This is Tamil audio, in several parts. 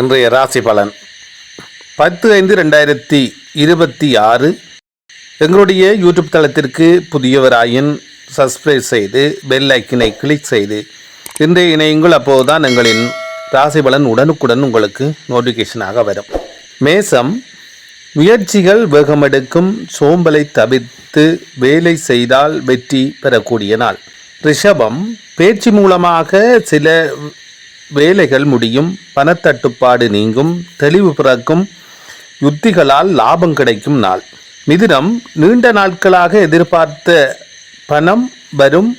இன்றைய ராசி பலன் 10/5/2026. எங்களுடைய யூடியூப் தளத்திற்கு புதியவராயின் சப்ஸ்கிரைப் செய்து பெல் ஐக்கினை கிளிக் செய்து இன்றைய இணையுங்கள். அப்போதுதான் எங்களின் ராசி பலன் உடனுக்குடன் உங்களுக்கு நோட்டிஃபிகேஷனாக வரும். மேசம், முயற்சிகள் வேகமெடுக்கும், சோம்பலை தவிர்த்து வேலை செய்தால் வெற்றி பெறக்கூடிய நாள். ரிஷபம், பேச்சு மூலமாக சில வேலைகள் முடியும், பணத்தட்டுப்பாடு நீங்கும், தெளிவு பிறக்கும், யுத்திகளால் லாபம் கிடைக்கும் நாள். மிதுனம், நீண்ட நாட்களாக எதிர்பார்த்த பணம் வரும்,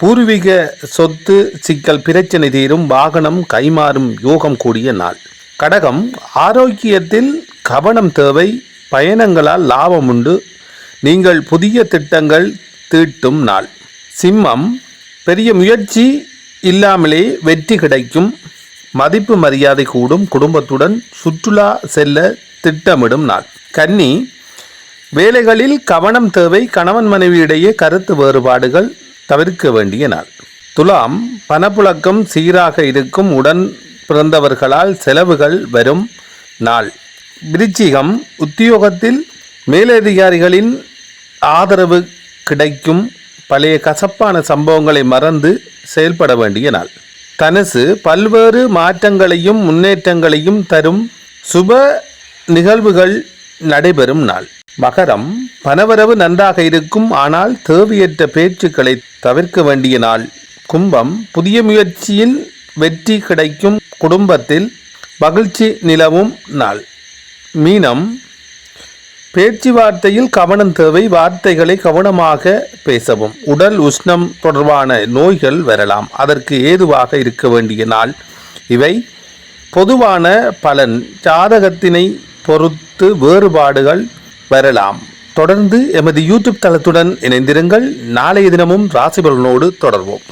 பூர்வீக சொத்து சிக்கல் பிரச்சனை தீரும், வாகனம் கைமாறும் யோகம் கூடிய நாள். கடகம், ஆரோக்கியத்தில் கவனம் தேவை, பயணங்களால் லாபம் உண்டு, நீங்கள் புதிய திட்டங்கள் தீட்டும் நாள். சிம்மம், பெரிய முயற்சி இல்லாமலே வெற்றி கிடைக்கும், மதிப்பு மரியாதை கூடும், குடும்பத்துடன் சுற்றுலா செல்ல திட்டமிடும் நாள். கன்னி, வேலைகளில் கவனம் தேவை, கணவன் மனைவியிடையே கருத்து வேறுபாடுகள் தவிர்க்க வேண்டிய நாள். துலாம், பணப்புழக்கம் சீராக இருக்கும், உடன் பிறந்தவர்களால் செலவுகள் வரும் நாள். விருச்சிகம், உத்தியோகத்தில் மேலதிகாரிகளின் ஆதரவு கிடைக்கும், பழைய கசப்பான சம்பவங்களை மறந்து செயல்பட வேண்டிய நாள். தனுசு, பல்வேறு மாற்றங்களையும் முன்னேற்றங்களையும் தரும் சுப நிகழ்வுகள் நடைபெறும் நாள். மகரம், பணவரவு நன்றாக இருக்கும், ஆனால் தேவையற்ற பேச்சுக்களை தவிர்க்க வேண்டிய நாள். கும்பம், புதிய முயற்சியில் வெற்றி கிடைக்கும், குடும்பத்தில் மகிழ்ச்சி நிலவும் நாள். மீனம், பேச்சுவார்த்தையில் கவனம் தேவை, வார்த்தைகளை கவனமாக பேசவும், உடல் உஷ்ணம் தொடர்பான நோய்கள் வரலாம், அதற்கு ஏதுவாக இருக்க வேண்டிய நாள். இவை பொதுவான பலன், ஜாதகத்தினை பொறுத்து வேறுபாடுகள் வரலாம். தொடர்ந்து எமது யூடியூப் தளத்துடன் இணைந்திருங்கள். நாளைய தினமும் ராசி பலனோடு தொடர்வோம்.